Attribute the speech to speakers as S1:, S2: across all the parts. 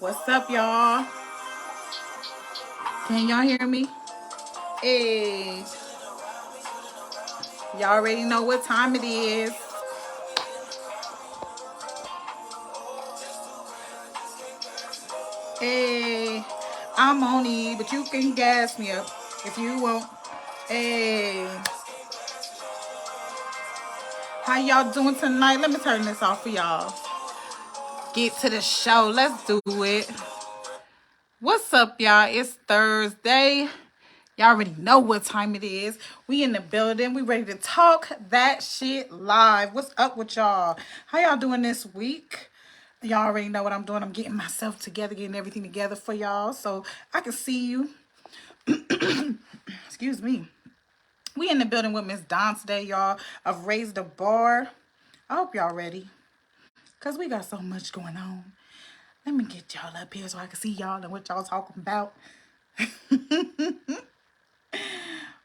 S1: What's up, y'all? Can y'all hear me? Hey, y'all already know what time it is. Hey, I'm on E, but you can gas me up if you want. Hey, how y'all doing tonight? Let me turn this off for y'all. Get to the show. Let's do it. What's up, y'all? It's Thursday. Y'all already know what time it is. We in the building. We ready to talk that shit live. What's up with y'all? How y'all doing this week? Y'all already know what I'm doing. I'm getting myself together, getting everything together for y'all so I can see you. Excuse me. We in the building with Miss Dawn today, y'all, of Razdabar. I hope y'all ready, because we got so much going on. Let me get y'all up here so I can see y'all and what y'all talking about.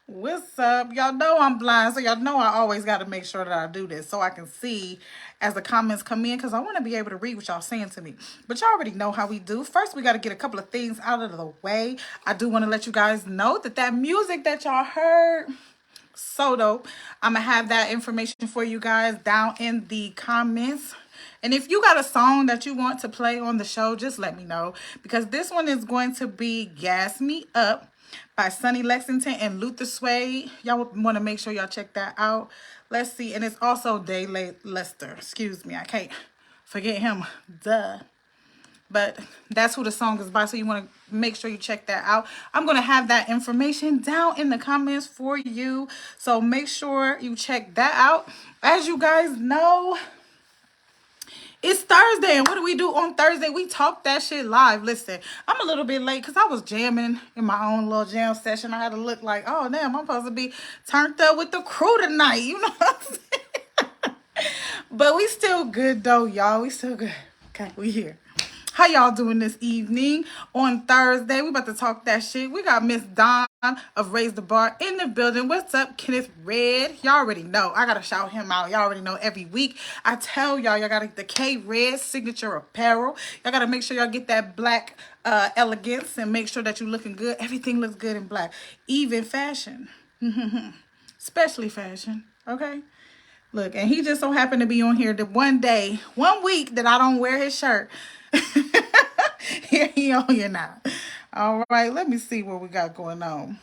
S1: What's up? Y'all know I'm blind, so y'all know I always got to make sure that I do this so I can see as the comments come in, because I want to be able to read what y'all saying to me. But y'all already know how we do. First, we got to get a couple of things out of the way. I do want to let you guys know that music that y'all heard, so dope. I'm going to have that information for you guys down in the comments. And if you got a song that you want to play on the show, just let me know, because this one is going to be Gas Me Up by Sonny Lexington and Luther Swade. Y'all want to make sure y'all check that out. Let's see. And it's also Day Lester. Excuse me. I can't forget him. Duh. But that's who the song is by, so you want to make sure you check that out. I'm going to have that information down in the comments for you, so make sure you check that out. As you guys know, it's Thursday, and what do we do on Thursday? We talk that shit live. Listen, I'm a little bit late because I was jamming in my own little jam session. I had to look like, oh, damn, I'm supposed to be turned up with the crew tonight. You know what I'm saying? But we still good, though, y'all. We still good. Okay, we here. How y'all doing this evening on Thursday? We about to talk that shit. We got Miss Dawn of Razdabar in the building. What's up, Kenneth Red? Y'all already know. I got to shout him out. Y'all already know every week. I tell y'all got to get the K Red signature apparel. Y'all got to make sure y'all get that black elegance and make sure that you're looking good. Everything looks good in black. Even fashion. Especially fashion. Okay? Look, and he just so happened to be on here the one week that I don't wear his shirt. Here he on here now. All right, let me see what we got going on.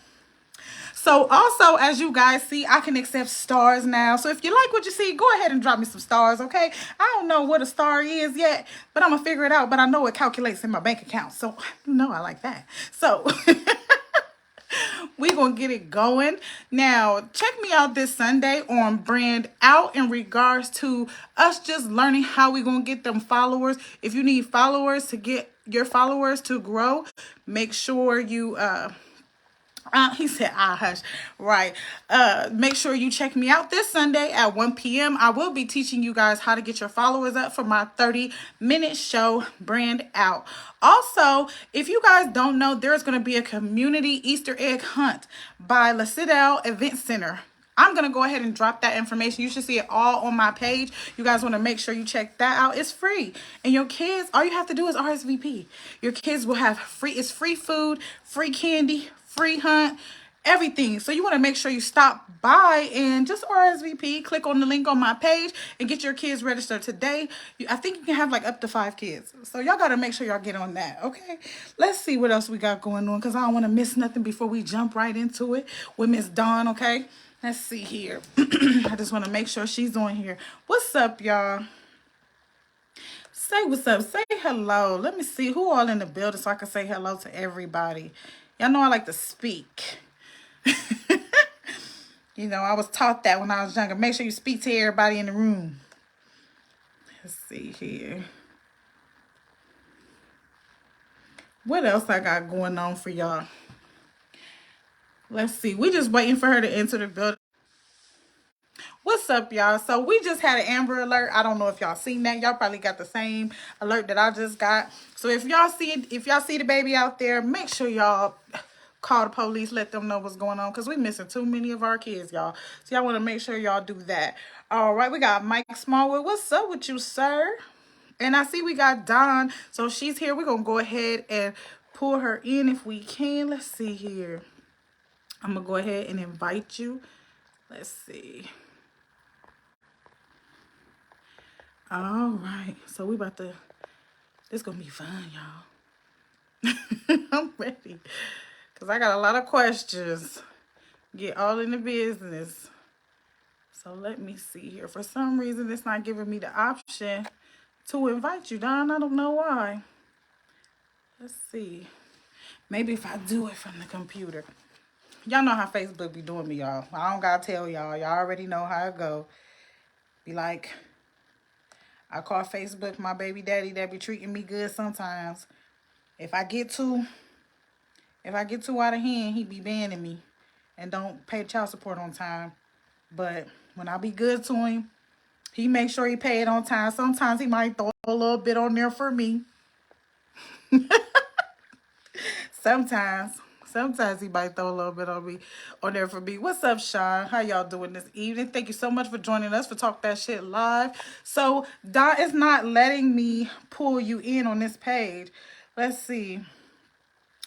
S1: So also, as you guys see, I can accept stars now. So if you like what you see, go ahead and drop me some stars, okay? I don't know what a star is yet, but I'm going to figure it out. But I know it calculates in my bank account. So, you know, I like that. So... we gonna get it going. Now, check me out this Sunday on Brand Out in regards to us just learning how we gonna get them followers. If you need followers to get your followers to grow, make sure you he said, hush. Right. Make sure you check me out this Sunday at 1 p.m. I will be teaching you guys how to get your followers up for my 30-minute show, Brand Out. Also, if you guys don't know, there's going to be a community Easter egg hunt by La Citadel Event Center. I'm going to go ahead and drop that information. You should see it all on my page. You guys want to make sure you check that out. It's free. And your kids, all you have to do is RSVP. Your kids will have it's free food, free candy, free hunt, everything. So you want to make sure you stop by and just RSVP. Click on the link on my page and get your kids registered today. I think you can have like up to 5 kids. So y'all got to make sure y'all get on that, okay? Let's see what else we got going on, because I don't want to miss nothing before we jump right into it with Miss Dawn, okay? Let's see here. I just want to make sure she's on here. What's up, y'all? Say what's up. Say hello. Let me see who all in the building so I can say hello to everybody. Y'all know I like to speak. You know, I was taught that when I was younger. Make sure you speak to everybody in the room. Let's see here. What else I got going on for y'all? Let's see. We just waiting for her to enter the building. What's up, y'all? So we just had an Amber Alert. I don't know if y'all seen that. Y'all probably got the same alert that I just got. So if y'all see the baby out there, make sure y'all call the police, let them know what's going on, because we missing too many of our kids, y'all. So y'all want to make sure y'all do that. All right, we got Mike Smallwood. What's up with you, sir? And I see we got Dawn. So she's here. We're going to go ahead and pull her in if we can. Let's see here. I'm going to go ahead and invite you. Let's see. All right. So we about to, this going to be fun, y'all. I'm ready. Because I got a lot of questions. Get all in the business. So let me see here. For some reason, it's not giving me the option to invite you, Dawn. I don't know why. Let's see. Maybe if I do it from the computer. Y'all know how Facebook be doing me, y'all. I don't gotta tell y'all. Y'all already know how it go. Be like, I call Facebook my baby daddy that be treating me good sometimes. If I get too out of hand, he be banning me and don't pay child support on time. But when I be good to him, he make sure he pay it on time. Sometimes he might throw a little bit on there for me. Sometimes he might throw a little bit on there for me. What's up, Sean? How y'all doing this evening? Thank you so much for joining us for Talk That Shit Live. So Dot is not letting me pull you in on this page. Let's see.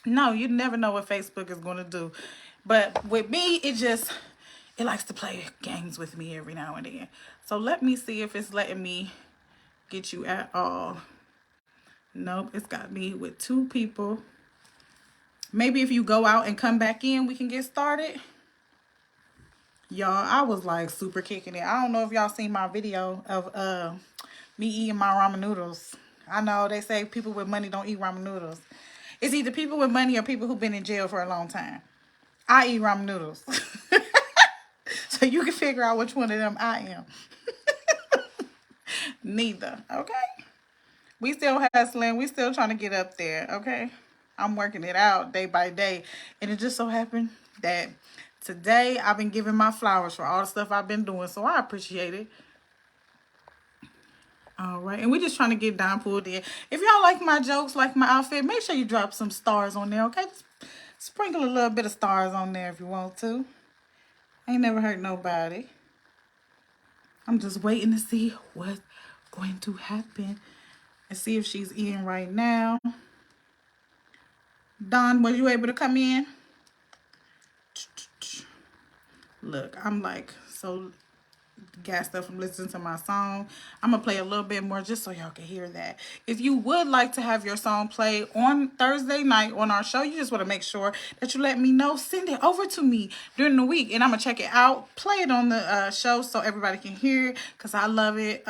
S1: No, you never know what Facebook is going to do. But with me, it likes to play games with me every now and then. So let me see if it's letting me get you at all. Nope, it's got me with 2 people. Maybe if you go out and come back in, we can get started. Y'all, I was like super kicking it. I don't know if y'all seen my video of me eating my ramen noodles. I know they say people with money don't eat ramen noodles. It's either people with money or people who've been in jail for a long time. I eat ramen noodles. So you can figure out which one of them I am. Neither, okay? We still hustling. We still trying to get up there, okay? I'm working it out day by day. And it just so happened that today I've been giving my flowers for all the stuff I've been doing. So I appreciate it. All right. And we're just trying to get Dawn pulled in. If y'all like my jokes, like my outfit, make sure you drop some stars on there, okay? Just sprinkle a little bit of stars on there if you want to. Ain't never hurt nobody. I'm just waiting to see what's going to happen and see if she's in right now. Dawn, was you able to come in? Look, I'm like so gassed up from listening to my song. I'm gonna play a little bit more just so y'all can hear that. If you would like to have your song played on Thursday night on our show, you just want to make sure that you let me know. Send it over to me during the week and I'm gonna check it out, play it on the show so everybody can hear it because I love it.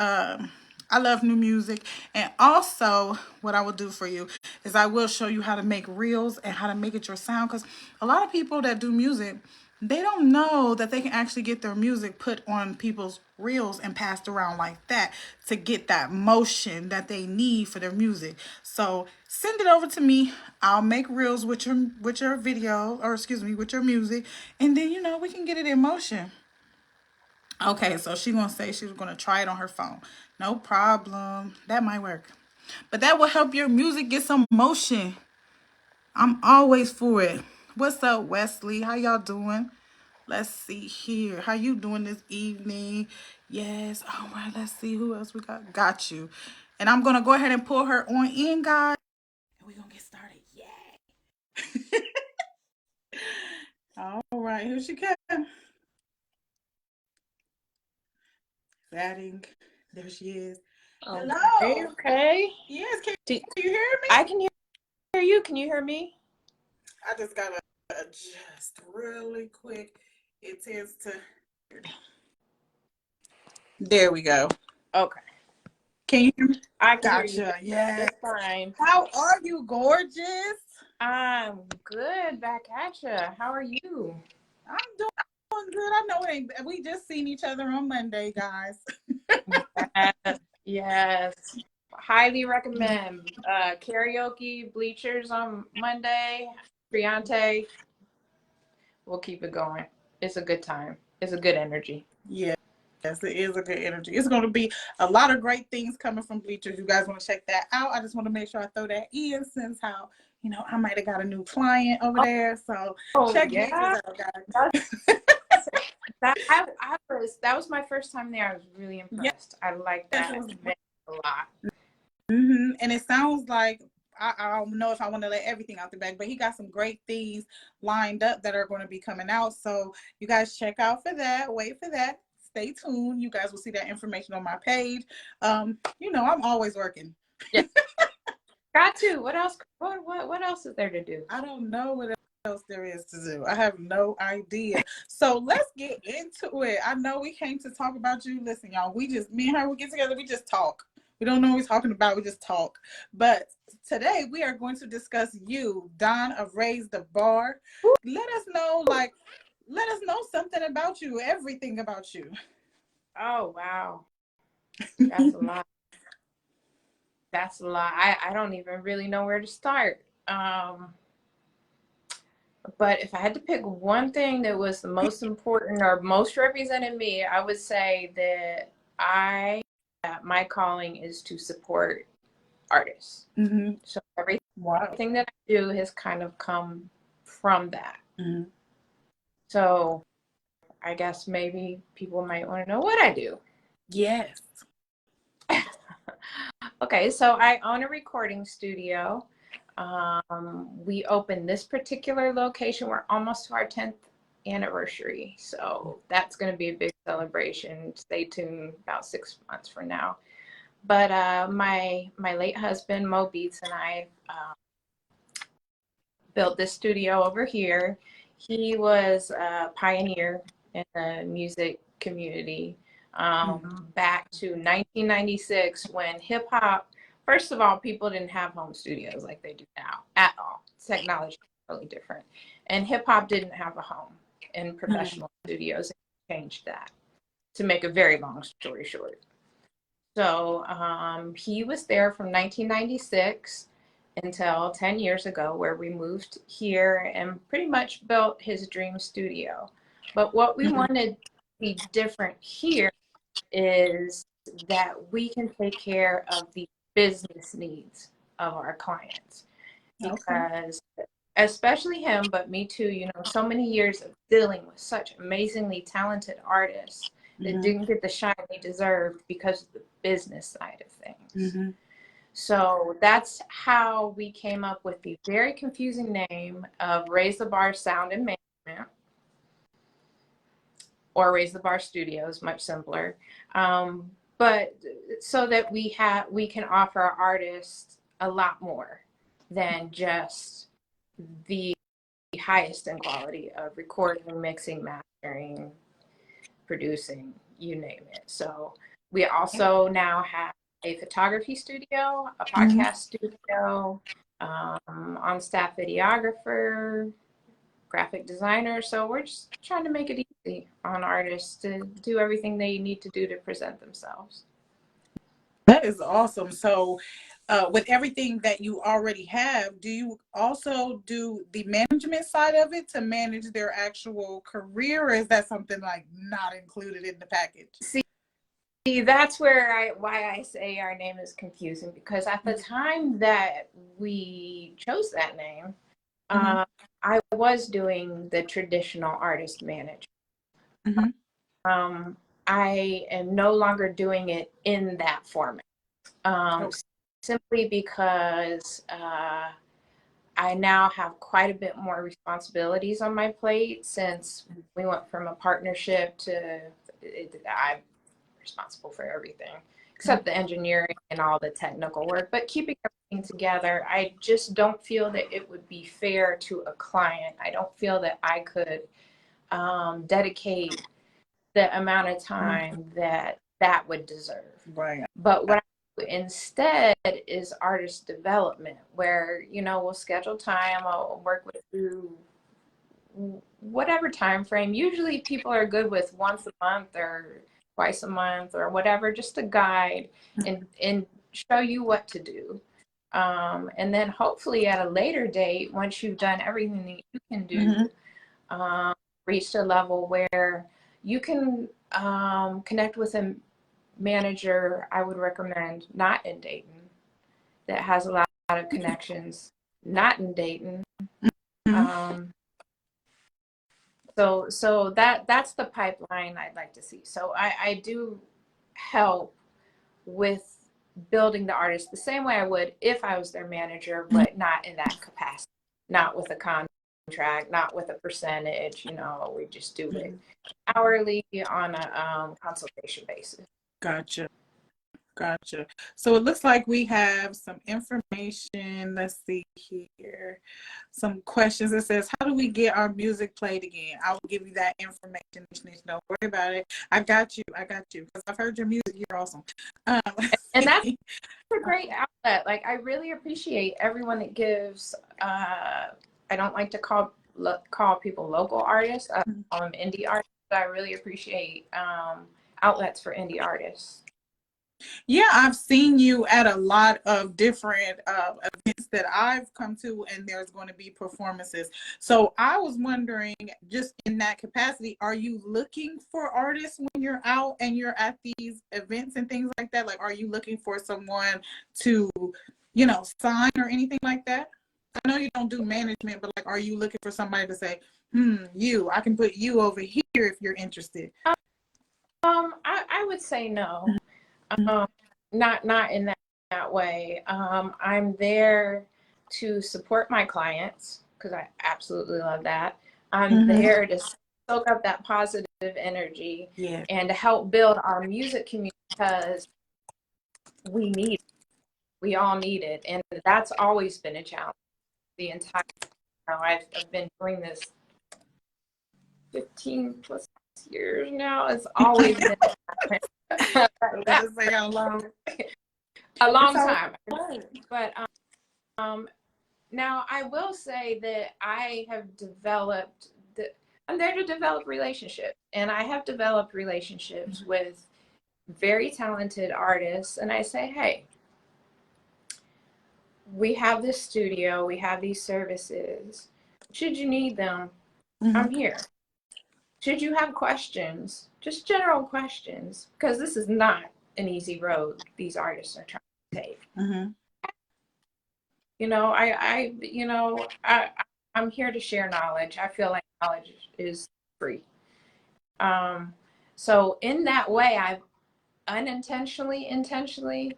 S1: I love new music. And also what I will do for you is I will show you how to make reels and how to make it your sound, because a lot of people that do music, they don't know that they can actually get their music put on people's reels and passed around like that to get that motion that they need for their music. So send it over to me. I'll make reels with your video, or excuse me, with your music, and then we can get it in motion. Okay, so she's gonna say she's gonna try it on her phone. No problem. That might work. But that will help your music get some motion. I'm always for it. What's up, Wesley? How y'all doing? Let's see here. How you doing this evening? Yes. All right, let's see who else we got. Got you. And I'm gonna go ahead and pull her on in, guys. And we're gonna get started. Yeah. All right, here she comes. Adding. There she is.
S2: Okay,
S1: Hello.
S2: okay.
S1: Yes, can you hear me?
S2: I can hear you. Can you hear me?
S1: I just gotta adjust really quick. It tends to. There we go.
S2: Okay.
S1: Can you hear me?
S2: I can hear
S1: Gotcha.
S2: you.
S1: Yeah.
S2: That's fine.
S1: How are you, gorgeous?
S2: I'm good. Back at you. How are you?
S1: I'm doing good. I know it ain't. We just seen each other on Monday, guys.
S2: Yes. Yes. Highly recommend karaoke bleachers on Monday. Briante. We'll keep it going. It's a good time. It's a good energy.
S1: Yeah. Yes, it is a good energy. It's going to be a lot of great things coming from Bleachers. You guys want to check that out. I just want to make sure I throw that in since how, I might have got a new client over there. So check
S2: yeah.
S1: Bleachers out, guys.
S2: That was my first time there. I was really impressed. I liked that
S1: Yes,
S2: event a lot.
S1: And it sounds like I don't know if I want to let everything out the bag, but he got some great things lined up that are going to be coming out. So you guys check out for that. Wait for that. Stay tuned. You guys will see that information on my page. I'm always working.
S2: Yeah. Got to. What else? What else is there to do?
S1: I don't know what else there is to do. I have no idea. So let's get into it. I know we came to talk about you. Listen, y'all, me and her, we get together, we just talk. We don't know what we're talking about, we just talk. But today we are going to discuss you, Dawn of Razdabar. Let us know something about you, everything about you.
S2: Oh, wow. That's a lot. That's a lot. I don't even really know where to start. But if I had to pick one thing that was the most important or most represented me, I would say that my calling is to support artists.
S1: Mm-hmm.
S2: So everything
S1: Wow.
S2: that I do has kind of come from that.
S1: Mm-hmm.
S2: So I guess maybe people might want to know what I do.
S1: Yes.
S2: Okay, so I own a recording studio. We opened this particular location. We're almost to our 10th anniversary. So that's going to be a big celebration. Stay tuned about 6 months from now. But my late husband, Mo Beats, and I built this studio over here. He was a pioneer in the music community back to 1996 when hip hop, first of all, people didn't have home studios like they do now at all. Technology is totally different. And hip hop didn't have a home in professional studios. It changed that, to make a very long story short. So he was there from 1996 until 10 years ago, where we moved here and pretty much built his dream studio. But what we wanted to be different here is that we can take care of the business needs of our clients. Because especially him, but me too, so many years of dealing with such amazingly talented artists that didn't get the shine they deserved because of the business side of things. So that's how we came up with the very confusing name of Raise the Bar Sound and Management, or Raise the Bar Studios, much simpler. But so that we can offer our artists a lot more than just the highest in quality of recording, mixing, mastering, producing, you name it. So we also now have a photography studio, a podcast studio, on-staff videographer, graphic designer. So we're just trying to make it easy on artists to do everything they need to do to present themselves.
S1: That is awesome. So, with everything that you already have, do you also do the management side of it to manage their actual career, or is that something like not included in the package?
S2: See, that's why I say our name is confusing, because at the time that we chose that name, I was doing the traditional artist management. I am no longer doing it in that format, simply because I now have quite a bit more responsibilities on my plate since we went from a partnership to I'm responsible for everything except the engineering and all the technical work, but keeping everything together. I just don't feel that it would be fair to a client. I don't feel that I could dedicate the amount of time that would deserve.
S1: Right.
S2: But what I do instead is artist development, where, we'll schedule time, I'll work with you whatever time frame. Usually people are good with once a month or twice a month or whatever, just to guide and show you what to do. And then hopefully at a later date, once you've done everything that you can do, reach a level where you can connect with a manager. I would recommend not in Dayton, that has a lot of connections, not in Dayton. So that's the pipeline I'd like to see. So I do help with building the artist the same way I would if I was their manager, but not in that capacity, not with a contract, not with a percentage. We just do it hourly on a consultation basis.
S1: Gotcha. Gotcha. So it looks like we have some information. Let's see here. Some questions. It says, how do we get our music played again? I will give you that information. Don't worry about it. I got you. Because I've heard your music. You're awesome.
S2: And that's a great outlet. Like, I really appreciate everyone that gives, I don't like to call people local artists. I call them indie artists. But I really appreciate outlets for indie artists.
S1: Yeah, I've seen you at a lot of different events that I've come to, and there's going to be performances. So I was wondering, just in that capacity, are you looking for artists when you're out and you're at these events and things like that? Like, are you looking for someone to, sign or anything like that? I know you don't do management, but like, are you looking for somebody to say, I can put you over here if you're interested?
S2: I would say no. Not in that way. I'm there to support my clients because I absolutely love that. I'm there to soak up that positive energy and to help build our music community because we all need it, and that's always been a challenge. The entire, I've been doing this 15 plus years now. It's always been a long time. But now I will say that I have developed I'm there to develop relationships, and I have developed relationships with very talented artists, and I say, hey, we have this studio, we have these services. Should you need them, I'm here. Should you have questions, just general questions, because this is not an easy road these artists are trying to take. I'm here to share knowledge. I feel like knowledge is free. So in that way, I've intentionally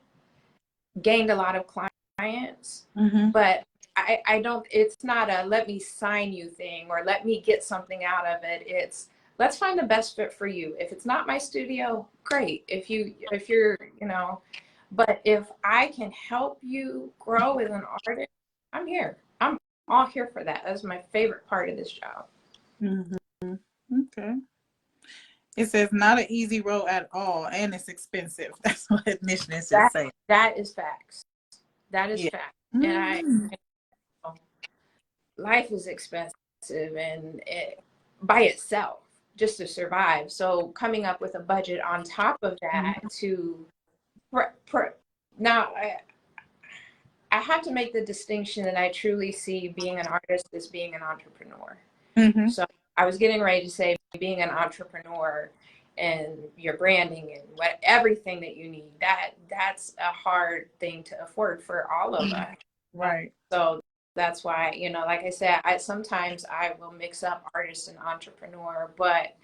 S2: gained a lot of clients, but I don't, it's not a let me sign you thing or let me get something out of it. It's let's find the best fit for you. If it's not my studio, great. If you're, but if I can help you grow as an artist, I'm here. I'm all here for that. That's my favorite part of this job.
S1: Okay. It says not an easy road at all, and it's expensive. That's what admissions is saying.
S2: That is facts. That is fact. And life is expensive, and by itself just to survive. So coming up with a budget on top of that now I have to make the distinction that I truly see being an artist as being an entrepreneur. So I was getting ready to say being an entrepreneur and your branding and everything that you need, that's a hard thing to afford for all of us.
S1: Right.
S2: So that's why, like I said, sometimes I will mix up artist and entrepreneur, but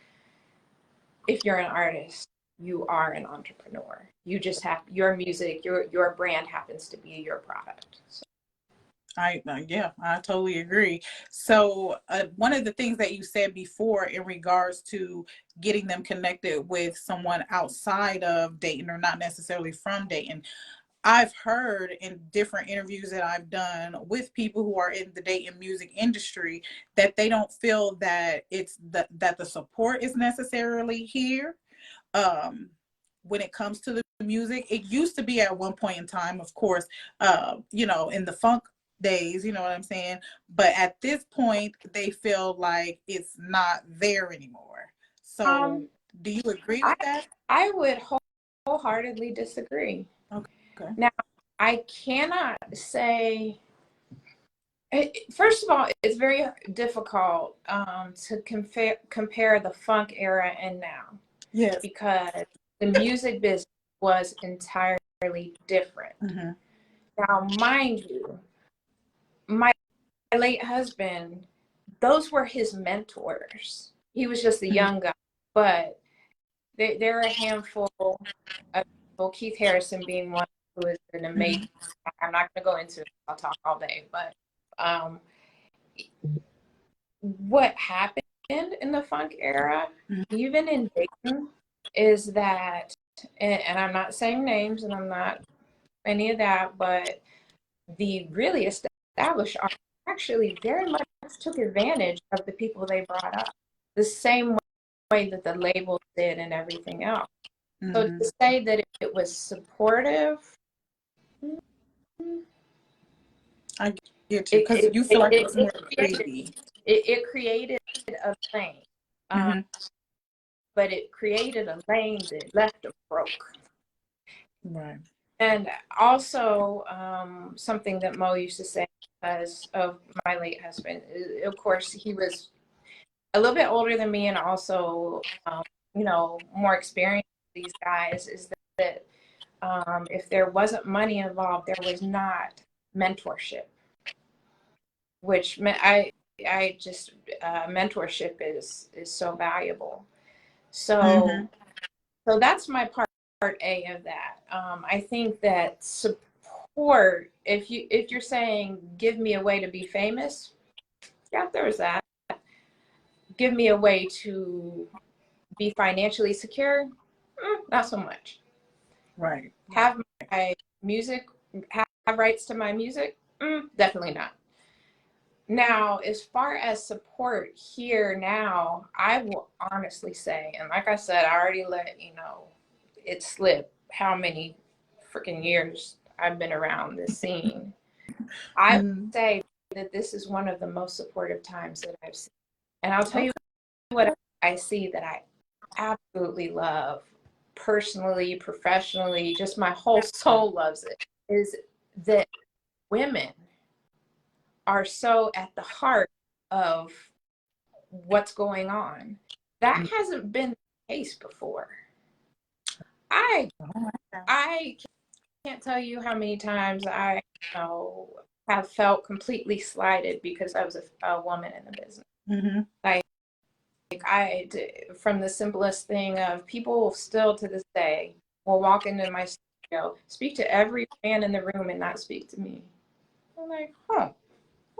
S2: if you're an artist, you are an entrepreneur. You just have your music, your brand happens to be your product. So.
S1: I totally agree. So one of the things that you said before in regards to getting them connected with someone outside of Dayton or not necessarily from Dayton, I've heard in different interviews that I've done with people who are in the Dayton music industry that they don't feel that that the support is necessarily here. When it comes to the music, it used to be at one point in time, of course, in the funk days, you know what I'm saying? But at this point, they feel like it's not there anymore. So do you agree with that?
S2: I would wholeheartedly disagree.
S1: Okay.
S2: Now, I cannot say, first of all, it's very difficult to compare the funk era and now.
S1: Yes.
S2: Because the music business was entirely different. Now, mind you, my late husband, those were his mentors. He was just a young guy, but there are a handful of people, Keith Harrison being one who is an amazing, I'm not going to go into it, I'll talk all day, but um, what happened in the funk era, even in Dayton, is that, and I'm not saying names and I'm not any of that, but the really established artists actually very much took advantage of the people they brought up, the same way that the labels did and everything else. So to say that it was supportive,
S1: I get you, because you feel like it was more greedy.
S2: it created a lane, but it created a lane that left them broke.
S1: Right.
S2: And also, something that Mo used to say because of my late husband, of course, he was a little bit older than me and also, more experienced with these guys, is that if there wasn't money involved, there was not mentorship, which meant I just, mentorship is so valuable. So, so that's my part A of that. I think that support, if you're saying give me a way to be famous, yeah, there's that. Give me a way to be financially secure, not so much.
S1: Right.
S2: Have my music, have rights to my music, definitely not. Now, as far as support here now, I will honestly say, and like I said, I already let it slip how many freaking years I've been around this scene. I would say that this is one of the most supportive times that I've seen. And I'll tell you what I see that I absolutely love, personally, professionally, just my whole soul loves it, is that women are so at the heart of what's going on. That hasn't been the case before. I can't tell you how many times I have felt completely slighted because I was a woman in the business. Like from the simplest thing of people still to this day will walk into my studio, speak to every man in the room and not speak to me. I'm like,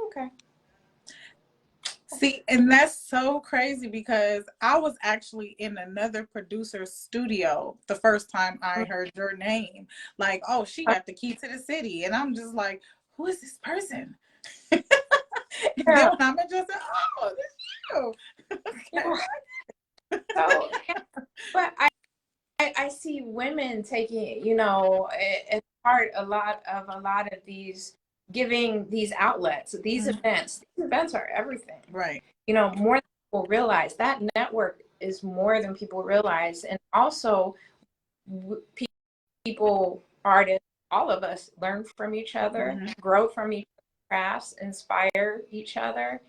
S2: okay.
S1: See, and that's so crazy because I was actually in another producer's studio the first time I heard your name. Like, oh, she got the key to the city. And I'm just like, who is this person? And then when I'm just like, oh, this is you.
S2: Yeah. So, but I see women taking, as part a lot of these, giving these outlets, these events. These events are everything.
S1: Right.
S2: More than people realize. That network is more than people realize. And also, people, artists, all of us learn from each other, grow from each other's crafts, inspire each other.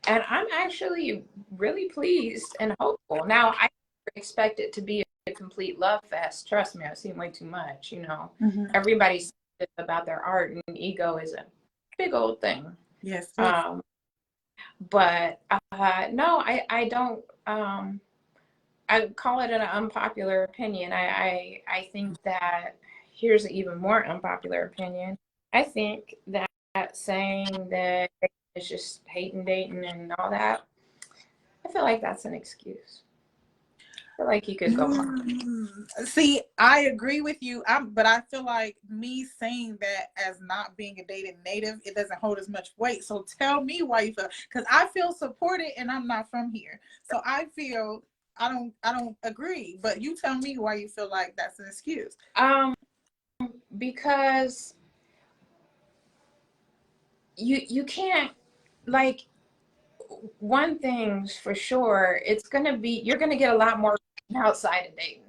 S2: And I'm actually really pleased and hopeful. Now, I expect it to be a complete love fest. Trust me, I've seen way too much. Everybody's about their art, and ego is a big old thing.
S1: Yes.
S2: But no, I don't. I call it an unpopular opinion. I think that here's an even more unpopular opinion. I think that saying that it's just hating dating and all that, I feel like that's an excuse. I feel like you could go harm.
S1: See, I agree with you. But I feel like me saying that as not being a dated native, it doesn't hold as much weight. So tell me why you feel, because I feel supported and I'm not from here. So I feel I don't agree. But you tell me why you feel like that's an excuse.
S2: Because you can't, like, one thing's for sure, you're gonna get a lot more outside of dating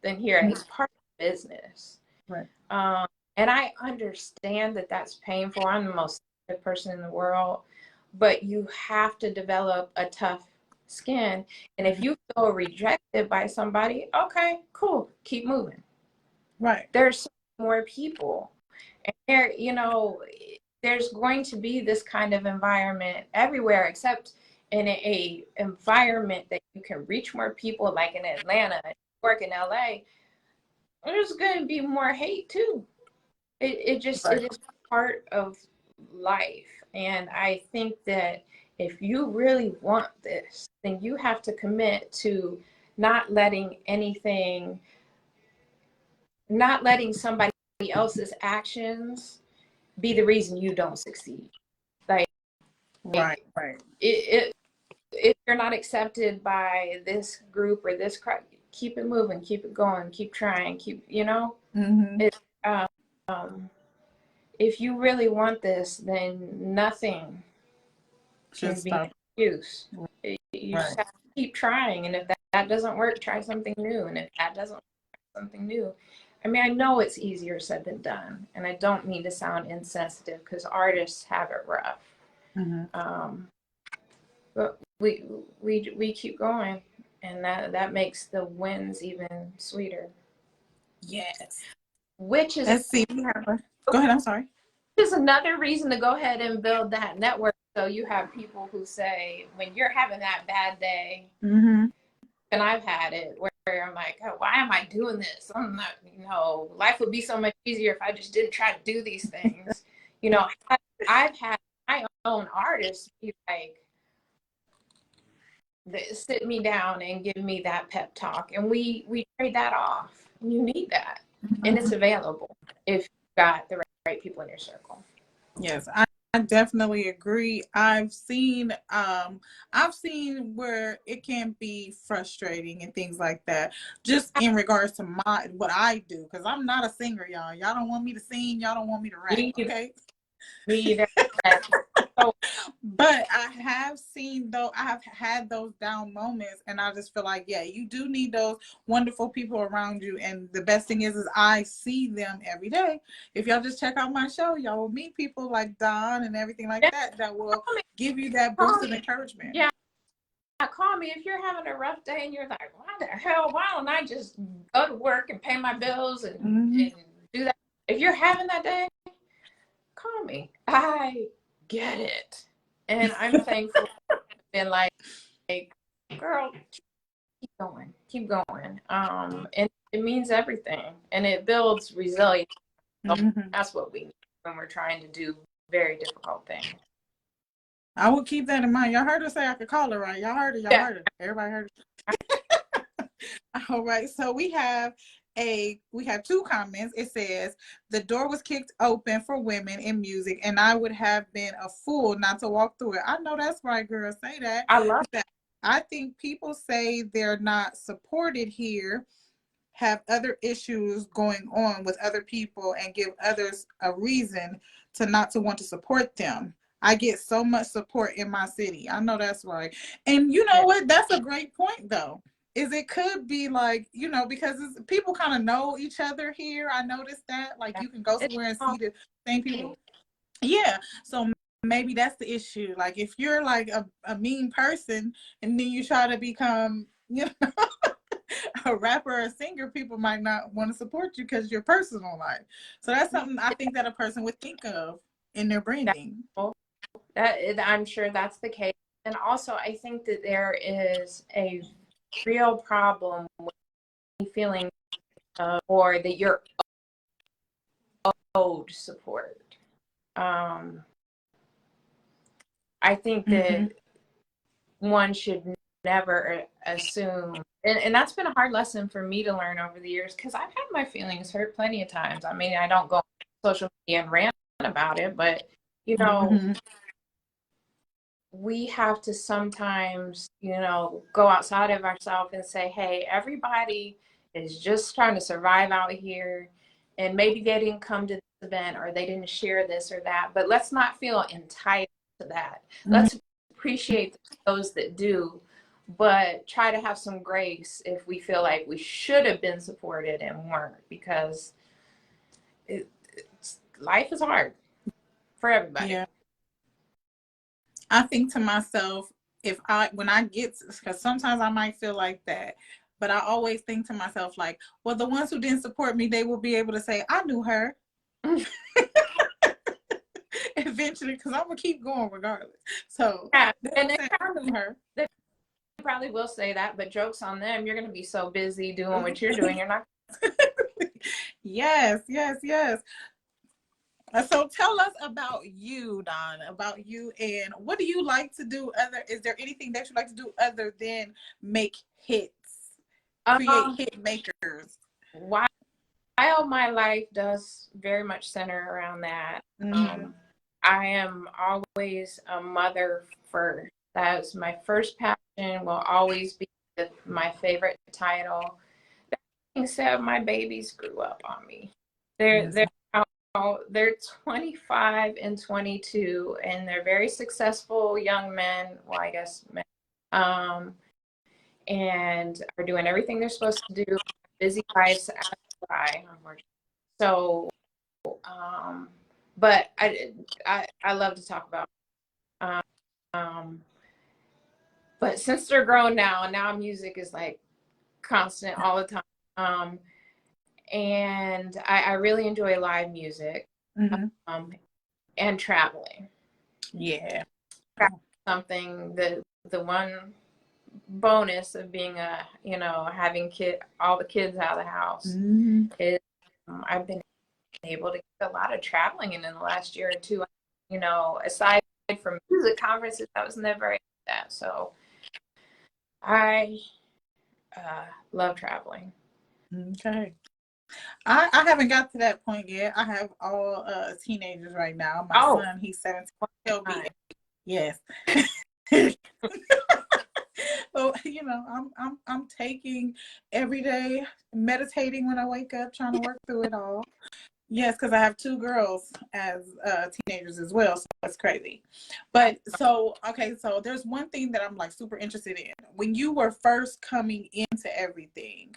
S2: than here. It's part of the business.
S1: Right.
S2: And I understand that that's painful. I'm the most sensitive person in the world, but you have to develop a tough skin. And if you feel rejected by somebody, okay, cool, keep moving.
S1: Right.
S2: There's more people, and there's going to be this kind of environment everywhere, except in a environment that you can reach more people, like in Atlanta, New York, and LA. There's going to be more hate too. It just,
S1: Right.
S2: it is part of life. And I think that if you really want this, then you have to commit to not letting anything, not letting somebody else's actions be the reason you don't succeed. Like,
S1: Right. Right.
S2: it if you're not accepted by this group or this crowd, keep it moving, keep it going, keep trying, keep, you know,
S1: Mm-hmm.
S2: it, um, if you really want this, then nothing can
S1: Just
S2: be an
S1: stop.
S2: excuse. You just
S1: Right.
S2: have to keep trying. And if that doesn't work, try something new. And if that doesn't work, try something new. I mean, I know it's easier said than done. And I don't mean to sound insensitive because artists have it rough.
S1: Mm-hmm.
S2: Um, but we keep going, and that makes the wins even sweeter.
S1: Yes.
S2: Which
S1: Let's see. We have a. Go ahead. I'm sorry.
S2: is another reason to go ahead and build that network. So you have people who say, when you're having that bad day,
S1: Mm-hmm.
S2: and I've had it where I'm like, oh, why am I doing this? I'm not, life would be so much easier if I just didn't try to do these things. You know, I've had my own artists be like, sit me down and give me that pep talk, and we trade that off. You need that, and it's available if you've got the right people in your circle.
S1: Yes, I definitely agree. I've seen where it can be frustrating and things like that. Just in regards to what I do, because I'm not a singer, y'all. Y'all don't want me to sing, y'all don't want me to rap,
S2: Me either.
S1: okay?
S2: Me either. So
S1: But I have had those down moments, and I just feel like, yeah, you do need those wonderful people around you. And the best thing is I see them every day. If y'all just check out my show, y'all will meet people like Dawn and everything like
S2: yeah,
S1: that will
S2: call me.
S1: give you that
S2: Call
S1: boost of
S2: me.
S1: encouragement.
S2: Yeah, call me if you're having a rough day and you're like, why the hell? Why don't I just go to work and pay my bills
S1: Mm-hmm.
S2: and do that? If you're having that day, call me. I get it, and I'm thankful. And like, girl, keep going. And it means everything, and it builds resilience. So
S1: Mm-hmm.
S2: that's what we need when we're trying to do very difficult things.
S1: I will keep that in mind. Y'all heard her say I could call her, right? Y'all heard her. Y'all
S2: Yeah,
S1: heard her. Everybody heard her. All right. So we have two comments. It says the door was kicked open for women in music, and I would have been a fool not to walk through it. I know that's right, girl. Say that.
S2: I love
S1: I think people say they're not supported here, have other issues going on with other people, and give others a reason not to want to support them. I get so much support in my city. I know that's right. And you know
S2: it.
S1: what? That's a great point, though. Is it could be like, because people kind of know each other here. I noticed that. Like,
S2: Yeah.
S1: you can go
S2: It's
S1: somewhere and see
S2: all
S1: the same people. Yeah. So maybe that's the issue. Like, if you're like a mean person and then you try to become, a rapper or a singer, people might not want to support you because your personal life. So that's something I think that a person would think of in their branding.
S2: I'm sure that's the case. And also, I think that there is a real problem with feeling or that you're owed support. Um, I think
S1: Mm-hmm.
S2: that one should never assume, and that's been a hard lesson for me to learn over the years because I've had my feelings hurt plenty of times. I mean, I don't go on social media and rant about it, but
S1: Mm-hmm.
S2: we have to sometimes, go outside of ourselves and say, hey, everybody is just trying to survive out here. And maybe they didn't come to this event or they didn't share this or that, but let's not feel entitled to that.
S1: Mm-hmm.
S2: Let's appreciate those that do, but try to have some grace if we feel like we should have been supported and weren't, because life is hard for everybody.
S1: Yeah. I think to myself, when I get, because sometimes I might feel like that, but I always think to myself, like, well, the ones who didn't support me, they will be able to say, I knew her eventually, because I'm going to keep going regardless. So
S2: Yeah,
S1: they'll
S2: and
S1: say, I knew her.
S2: they probably will say that, but joke's on them. You're going to be so busy doing what you're doing, you're not.
S1: Yes, yes, yes. So tell us about you, Dawn, about you, and what do you like to do is there anything that you like to do other than make hits, create
S2: Um,
S1: hit makers?
S2: while my life does very much center around that,
S1: Mm-hmm.
S2: I am always a mother first. That's my first passion, will always be my favorite title. That being said, my babies grew up on me. They're
S1: Yes.
S2: they're they're 25 and 22, and they're very successful young men. Well, I guess men. Um, and are doing everything they're supposed to do. Busy lives as do I, unfortunately. So, um, but I love to talk about. Um, but since they're grown now music is like constant all the time. And I really enjoy live music,
S1: Mm-hmm.
S2: um, and traveling.
S1: Yeah.
S2: Something the one bonus of being having all the kids out of the house
S1: Mm-hmm.
S2: is I've been able to get a lot of traveling in the last year or two. Aside from music conferences, I was never into that. So I love traveling.
S1: Okay. I haven't got to that point yet. I have all teenagers right now. My
S2: Oh,
S1: son, he's 17. He'll be
S2: fine.
S1: 8. Yes. So I'm taking every day, meditating when I wake up, trying to work through it all. Yes, because I have 2 girls as teenagers as well, so it's crazy. But so okay, so there's one thing that I'm like super interested in. When you were first coming into everything,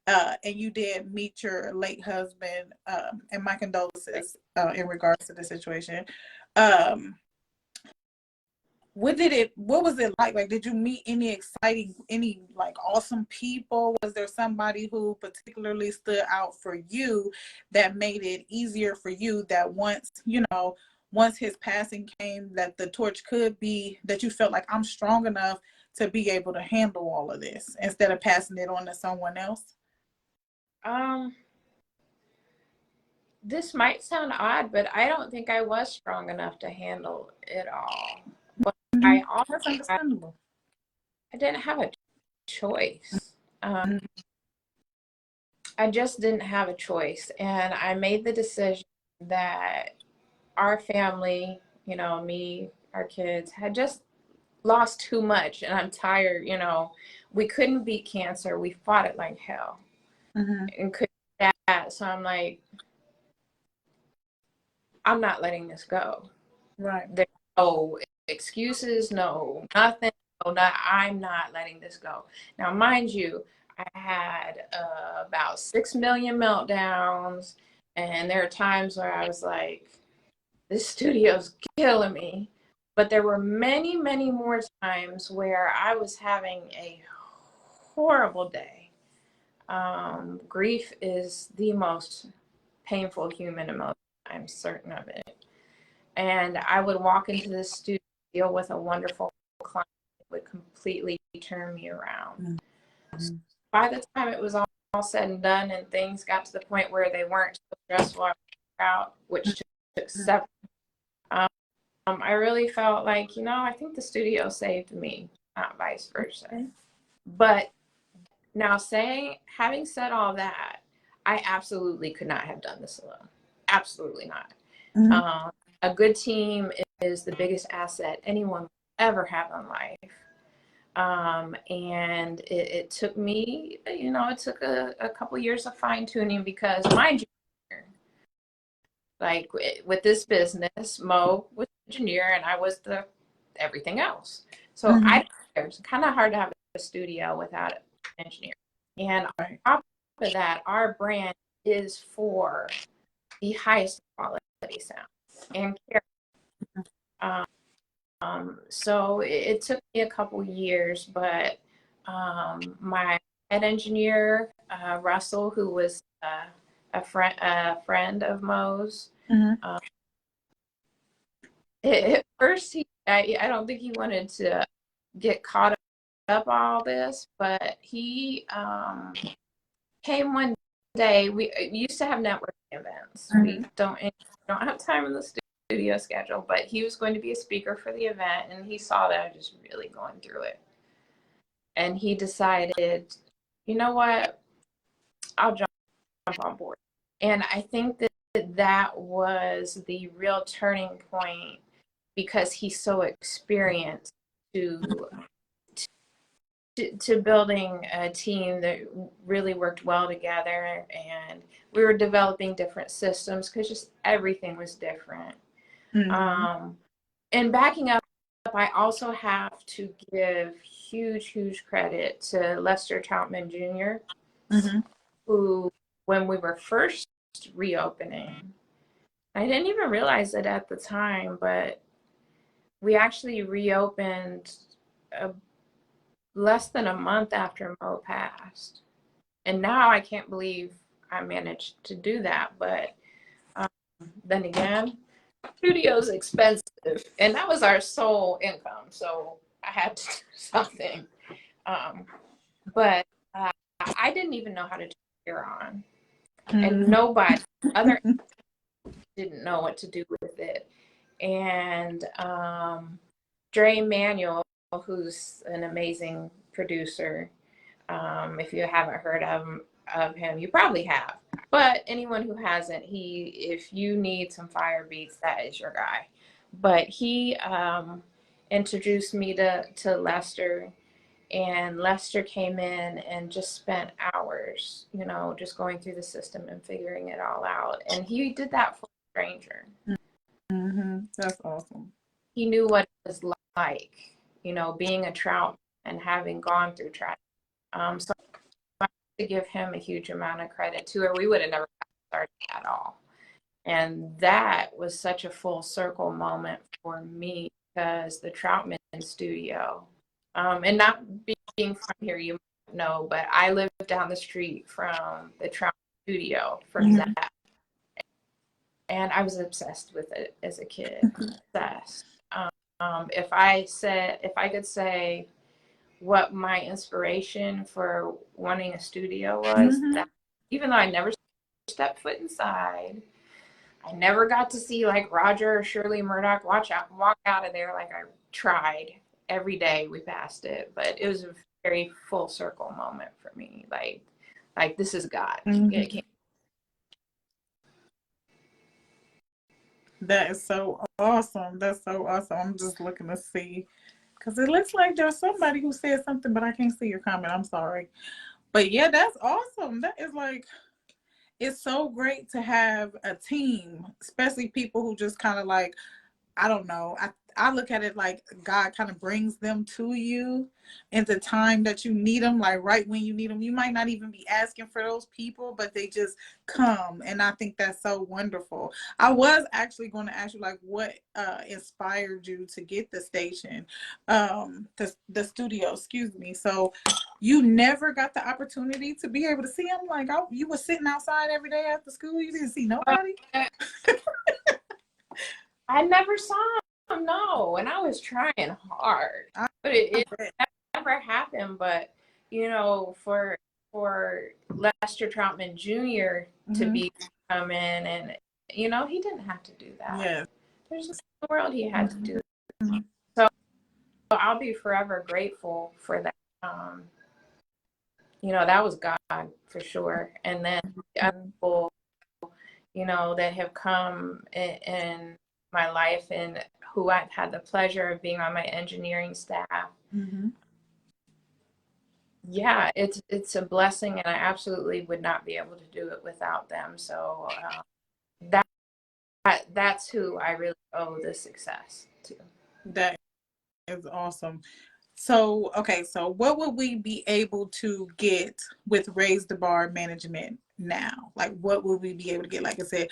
S1: and you did meet your late husband, and my condolences in regards to the situation. Um, what was it like? Like, did you meet any like awesome people? Was there somebody who particularly stood out for you that made it easier for you that once his passing came, that the torch could be, that you felt like I'm strong enough to be able to handle all of this instead of passing it on to someone else?
S2: Um, this might sound odd, but I don't think I was strong enough to handle it all. But
S1: Mm-hmm.
S2: I also
S1: That's
S2: I,
S1: understandable.
S2: I didn't have a choice.
S1: Mm-hmm.
S2: I just didn't have a choice, and I made the decision that our family, me, our kids, had just lost too much, and I'm tired. We couldn't beat cancer. We fought it like hell,
S1: Mm-hmm.
S2: and couldn't do that. So I'm like, I'm not letting this go.
S1: Right.
S2: There's no excuses, no nothing. No, I'm not letting this go. Now, mind you, I had about 6 million meltdowns, and there are times where I was like, this studio's killing me. But there were many, many more times where I was having a horrible day. Grief is the most painful human emotion. I'm certain of it. And I would walk into this studio, deal with a wonderful client that would completely turn me around. So
S1: Mm-hmm.
S2: by the time it was all said and done and things got to the point where they weren't so stressful out, which took several, I really felt like, I think the studio saved me, not vice versa.
S1: Okay.
S2: But now having said all that, I absolutely could not have done this alone. Absolutely not.
S1: Mm-hmm.
S2: A good team is the biggest asset anyone will ever have in life. And it took me, it took a couple years of fine tuning because, mind you, like with this business, Mo was the engineer and I was the everything else. So
S1: Mm-hmm.
S2: it's kind of hard to have a studio without an engineer. And on
S1: Right.
S2: top of that, our brand is for the highest quality sound and care. So it took me a couple years, but my head engineer, Russell, who was a friend of Mo's,
S1: Mm-hmm.
S2: um, at first I don't think he wanted to get caught up all this, but he came one day we used to have networking events. We don't have time in the studio schedule, but he was going to be a speaker for the event, and he saw that I was just really going through it. And he decided, you know what, I'll jump on board. And I think that was the real turning point, because he's so experienced to building a team that really worked well together, and we were developing different systems because just everything was different. And backing up, I also have to give huge credit to Lester Troutman Jr., who, when we were first reopening, I didn't even realize it at the time, but we actually reopened less than a month after Mo passed. And now I can't believe I managed to do that. But then again, studio's expensive, and that was our sole income, so I had to do something. But I didn't even know how to turn it on, and nobody other didn't know what to do with it. And Dre Manuel, who's an amazing producer, if you haven't heard of him, you probably have. But anyone who hasn't, if you need some fire beats, that is your guy. But he introduced me to Lester, and Lester came in and just spent hours, just going through the system and figuring it all out. And he did that for a stranger.
S1: That's awesome.
S2: He knew what it was like, being a trout and having gone through trout. So I have to give him a huge amount of credit too, or we would have never started at all. And that was such a full circle moment for me, because the Troutman studio, and not being from here, you might know, but I lived down the street from the Troutman studio from that. And I was obsessed with it as a kid, obsessed. If I could say what my inspiration for wanting a studio was, that even though I never stepped foot inside, I never got to see like Roger or Shirley Murdoch walk out of there like I tried. Every day we passed it, but it was a very full circle moment for me. Like this is God.
S1: That is so awesome. That's so awesome. I'm just looking to see, because it looks like there's somebody who said something, but I can't see your comment. I'm sorry. But yeah, that's awesome. That is like, it's so great to have a team, especially people who just kind of like, I don't know. I look at it like God kind of brings them to you in the time that you need them, like right when you need them. You might not even be asking for those people, but they just come. And I think that's so wonderful. I was actually going to ask you, like, what inspired you to get the station, the studio, excuse me. So you never got the opportunity to be able to see them? Like, you were sitting outside every day after school? You didn't see nobody?
S2: I never saw him, no, and I was trying hard, but it never happened. But for Lester Troutman Jr. to come in, and he didn't have to do that.
S1: Yeah.
S2: There's no world he had to do that. So I'll be forever grateful for that. That was God for sure. And then the other people, that have come in my life and who I've had the pleasure of being on my engineering staff. Yeah, it's a blessing, and I absolutely would not be able to do it without them. So that's who I really owe the success to.
S1: That is awesome. So, okay, so what would we be able to get with Raise the Bar management now? Like, what would we be able to get? Like I said,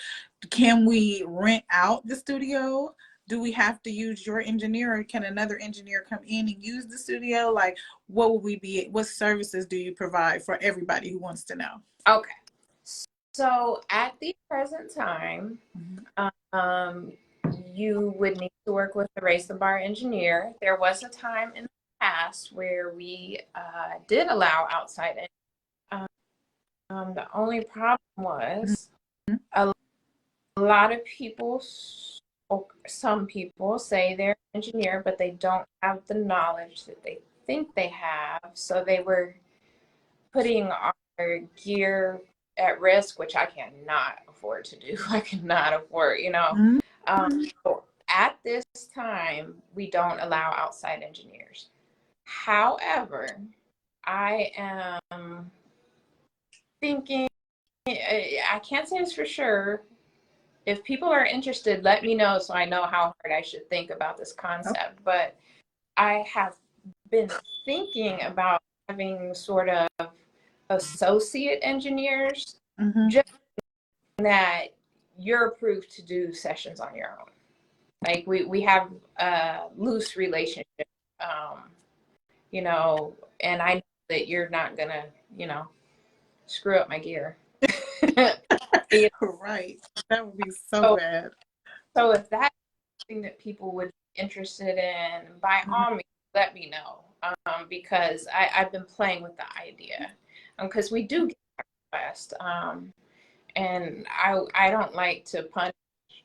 S1: can we rent out the studio? Do we have to use your engineer, or can another engineer come in and use the studio? Like, what services do you provide for everybody who wants to know?
S2: Okay. So at the present time, you would need to work with the Raise the Bar engineer. There was a time in the past where we did allow outside The only problem was a lot of people, or some people say they're an engineer, but they don't have the knowledge that they think they have. So they were putting our gear at risk, which I cannot afford to do. I cannot afford, So at this time, we don't allow outside engineers. However, I am thinking, I can't say this for sure. If people are interested, let me know so I know how hard I should think about this concept. But I have been thinking about having sort of associate engineers, just that you're approved to do sessions on your own. Like we have a loose relationship, and I know that you're not gonna, screw up my gear.
S1: Right. That would be so bad.
S2: So if that's something that people would be interested in, by all means, let me know. Because I've been playing with the idea. Because we do get requests. And I don't like to punish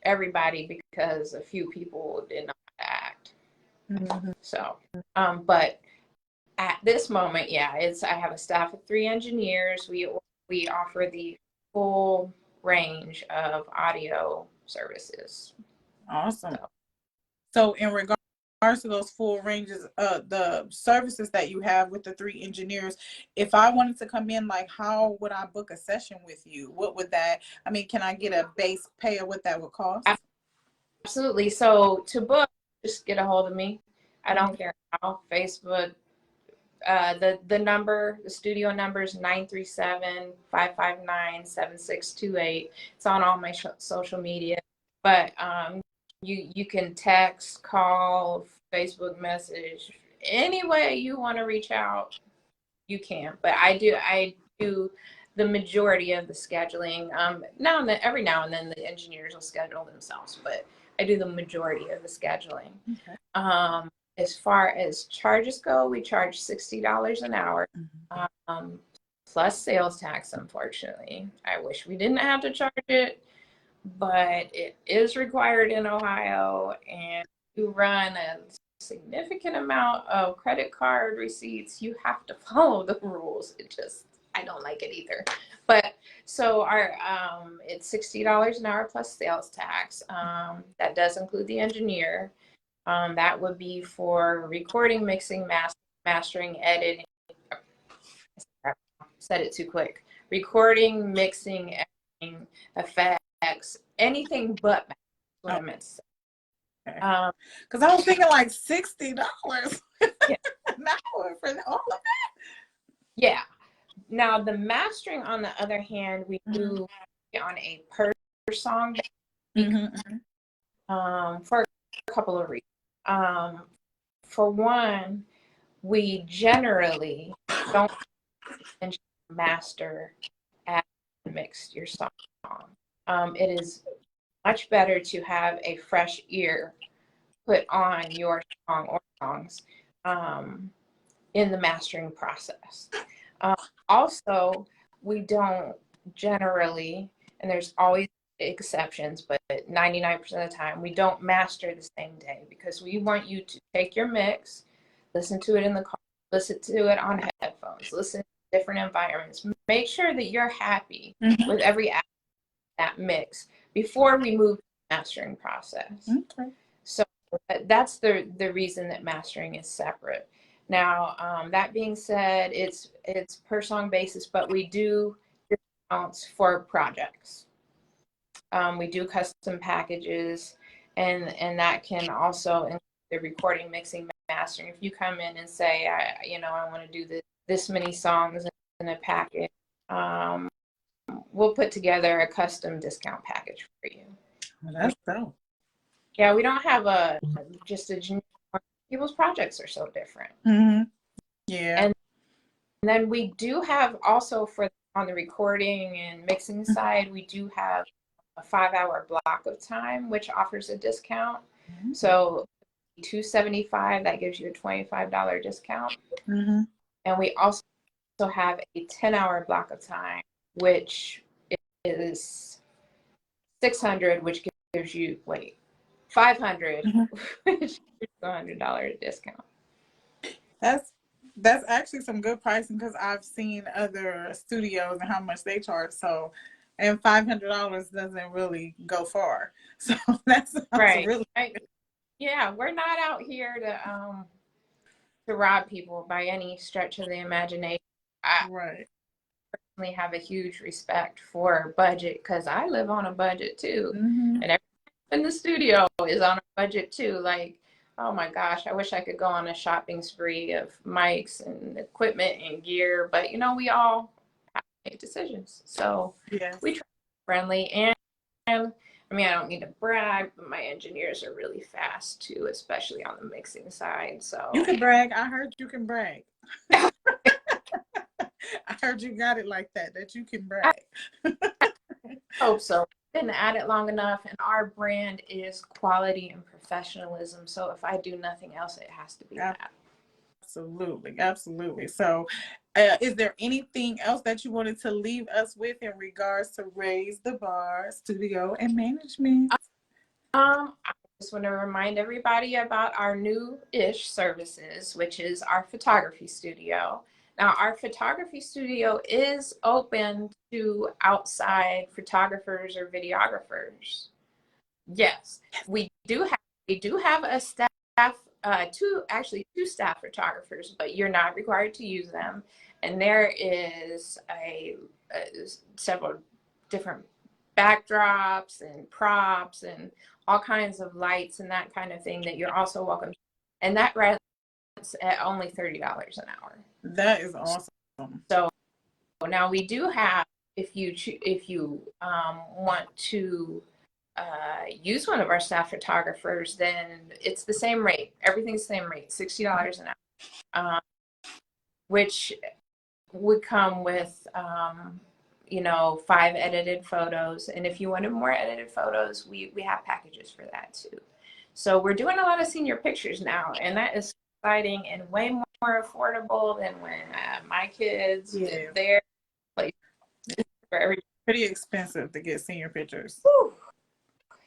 S2: everybody because a few people did not act. So, but at this moment, yeah, I have a staff of 3 engineers. We offer the full range of audio services.
S1: Awesome. So in regards to those full ranges, the services that you have with the 3 engineers, if I wanted to come in, like, how would I book a session with you? What would that, can I get a base pay of what that would cost?
S2: Absolutely. So to book, just get a hold of me. I don't care how. Facebook, the studio number is 937-559-7628. It's on all my social media. But you can text, call, Facebook message, any way you want to reach out, you can. But I do the majority of the scheduling. Now and then, every now and then, the engineers will schedule themselves, but I do the majority of the scheduling. Okay. As far as charges go, we charge $60 an hour, plus sales tax, unfortunately. I wish we didn't have to charge it, but it is required in Ohio, and you run a significant amount of credit card receipts. You have to follow the rules. I don't like it either. But so our it's $60 an hour plus sales tax. That does include the engineer. That would be for recording, mixing, mastering, editing. I said it too quick. Recording, mixing, editing, effects, anything but what I meant to say.
S1: Because I was thinking like $60 yeah. an hour for all of that.
S2: Yeah. Now the mastering, on the other hand, we do on a per song for a couple of reasons. For one, we generally don't master and mix your song. It is much better to have a fresh ear put on your song or songs in the mastering process. Also, we don't generally, and there's always exceptions, but 99% of the time, we don't master the same day, because we want you to take your mix, listen to it in the car, listen to it on headphones, listen to different environments. Make sure that you're happy with every aspect of that mix before we move to the mastering process. Okay. So that's the reason that mastering is separate. Now, that being said, it's per song basis, but we do discounts for projects. We do custom packages, and that can also include the recording, mixing, mastering. If you come in and say, I want to do this many songs in a package, we'll put together a custom discount package for you.
S1: Well, that's dope.
S2: Yeah, we don't have just a generic. People's projects are so different. Yeah. And then we do have also, on the recording and mixing side, we do have a 5-hour block of time, which offers a discount. So $275, that gives you a $25 discount. And we also have a 10-hour block of time, which is $600, which gives you $500, which is $100 discount.
S1: That's actually some good pricing because I've seen other studios and how much they charge. So, and $500 doesn't really go far. So that's
S2: Right.
S1: really
S2: yeah, we're not out here to rob people by any stretch of the imagination. I
S1: right.
S2: personally have a huge respect for budget because I live on a budget too,
S1: Mm-hmm.
S2: and everyone in the studio is on a budget too. Like, oh my gosh, I wish I could go on a shopping spree of mics and equipment and gear, but we all have to make decisions. So
S1: Yes.
S2: we try to be friendly, and I mean, I don't need to brag, but my engineers are really fast too, especially on the mixing side. So
S1: you can brag. I heard you can brag. I heard you got it like that you can brag.
S2: I hope so. Been at it long enough, and our brand is quality and professionalism. So if I do nothing else, it has to be that.
S1: Absolutely, absolutely. So, is there anything else that you wanted to leave us with in regards to Raise the Bar Studio and Management?
S2: I just want to remind everybody about our new-ish services, which is our photography studio. Now, our photography studio is open to outside photographers or videographers. Yes, we do have a staff, two staff photographers, but you're not required to use them. And there is several different backdrops and props and all kinds of lights and that kind of thing that you're also welcome to. And that rents at only $30 an hour.
S1: That is awesome.
S2: So now we do have, if you want to use one of our staff photographers, then it's the same rate. Everything's the same rate, $60 an hour, which would come with 5 edited photos. And if you wanted more edited photos, we have packages for that too. So we're doing a lot of senior pictures now, and that is exciting and way more affordable than when my kids did their place for every.
S1: Pretty expensive to get senior pictures.
S2: Whew.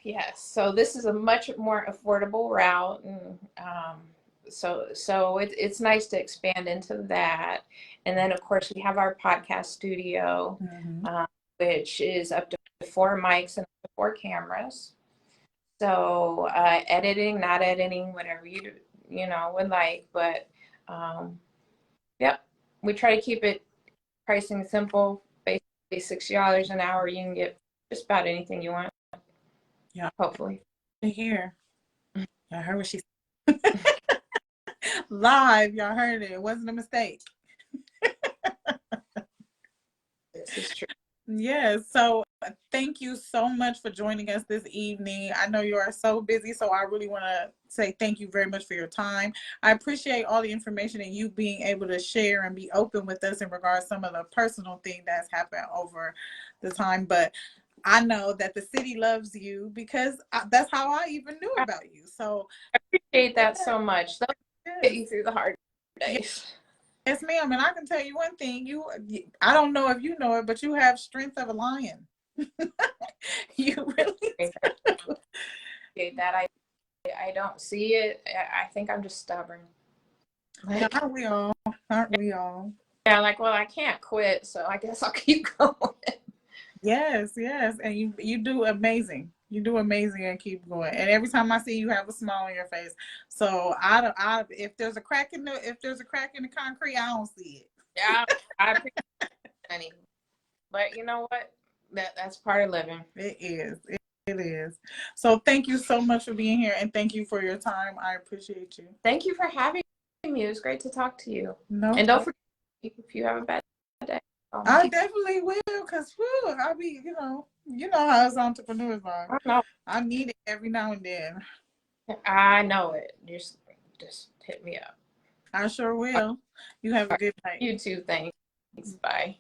S2: Yes, so this is a much more affordable route, and so it's nice to expand into that. And then of course we have our podcast studio, which is up to 4 mics and 4 cameras. So editing, not editing, whatever you would like, but yep, we try to keep it pricing simple. Basically $60 an hour, you can get just about anything you want.
S1: Yeah,
S2: hopefully.
S1: To hear. Y'all heard what she said. Live, y'all heard it. It wasn't a mistake.
S2: This is true.
S1: Yes. So thank you so much for joining us this evening. I know you are so busy, so I really want to say thank you very much for your time. I appreciate all the information and you being able to share and be open with us in regards to some of the personal thing that's happened over the time. But I know that the city loves you because that's how I even knew about you. So
S2: I appreciate that so much. They'll get you through the hard days.
S1: Yes, ma'am. And I can tell you one thing. I don't know if you know it, but you have strength of a lion. You really
S2: do. That I don't see it. I think I'm just stubborn.
S1: Aren't we all? Aren't we all?
S2: Yeah, well, I can't quit, so I guess I'll keep going.
S1: Yes. And you do amazing. You do amazing and keep going. And every time I see you, have a smile on your face. So if there's a crack in the concrete, I don't see it.
S2: Yeah, I appreciate it. But you know what? That's part of living.
S1: It is. It is. So thank you so much for being here, and thank you for your time. I appreciate you.
S2: Thank you for having me. It was great to talk to you.
S1: No.
S2: And don't forget, if you have a bad day.
S1: I definitely will, because I'll be, you know how us entrepreneurs are. I need it every now and then.
S2: I know it. Just hit me up.
S1: I sure will. You have a good night.
S2: You too. Thanks. Bye.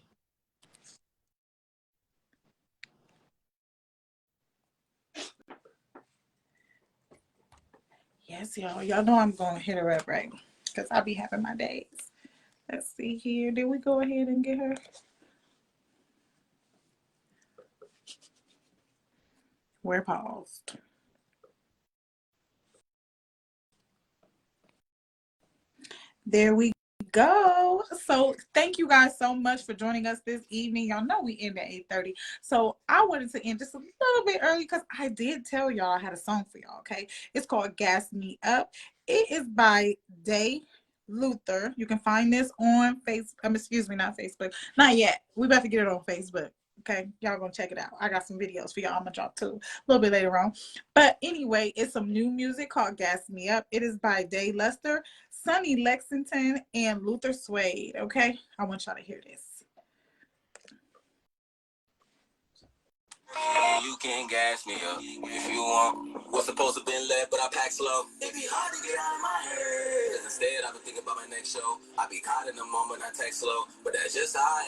S1: Yes, y'all. Y'all know I'm going to hit her up, right? Because I'll be having my days. Let's see here. Did we go ahead and get her? We're paused. There we go. So thank you guys so much for joining us this evening. Y'all know we end at 8:30. So I wanted to end just a little bit early because I did tell y'all I had a song for y'all, okay? It's called Gas Me Up. It is by Day Luther. You can find this on Facebook. Excuse me, not Facebook. Not yet. We about to get it on Facebook. Okay, y'all gonna check it out. I got some videos for y'all. I'm gonna drop too a little bit later on. But anyway, it's some new music called Gas Me Up. It is by Day Lester, Sonny Lexington, and Luther Swade. Okay, I want y'all to hear this. You can gas me up if you want. What's supposed to been led, but I pack slow. It be hard to get out of my head. Cause instead, I've been thinking about my next show. I be caught in the moment, I text slow. But that's just how I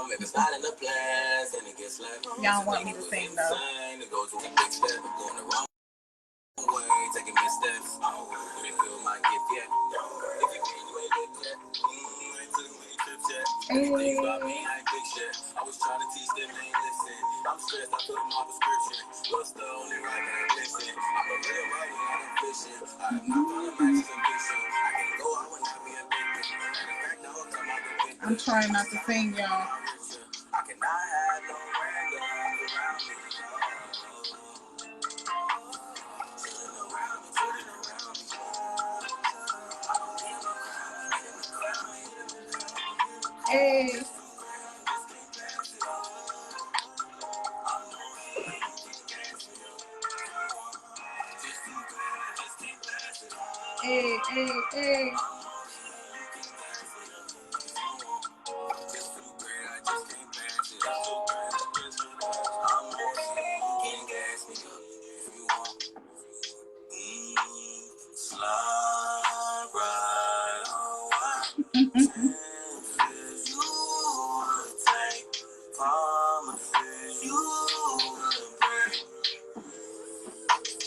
S1: am. If it's not in the plans, then it gets left. Y'all want me to sing though. It goes with a big step, going the wrong way, taking missteps. I don't really feel my gift yet. If you can't, you ain't lit yet. Ain't took many trips yet. Things about me, I ain't big shit. I was trying to teach them, they ain't listen. I'm stressed, I put them on prescription. What's the only right that I'm fishing? I'm a real right when I'm fishing. I have not found a match as ambition. I can go, I would not be a victim. And in fact, I will come out the victim. I'm trying not to sing, y'all. I cannot have no randoms around me. Hey. Hey, hey, hey.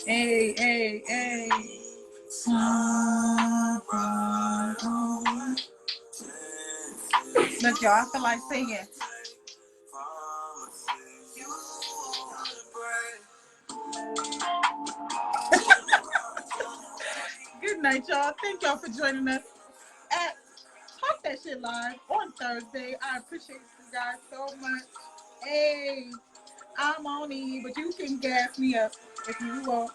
S1: Hey, hey, hey. Look, y'all, I feel like singing. Good night, y'all. Thank y'all for joining us at Talk That Shit Live on Thursday. I appreciate you guys so much. Hey, I'm on E, but you can gas me up if you want.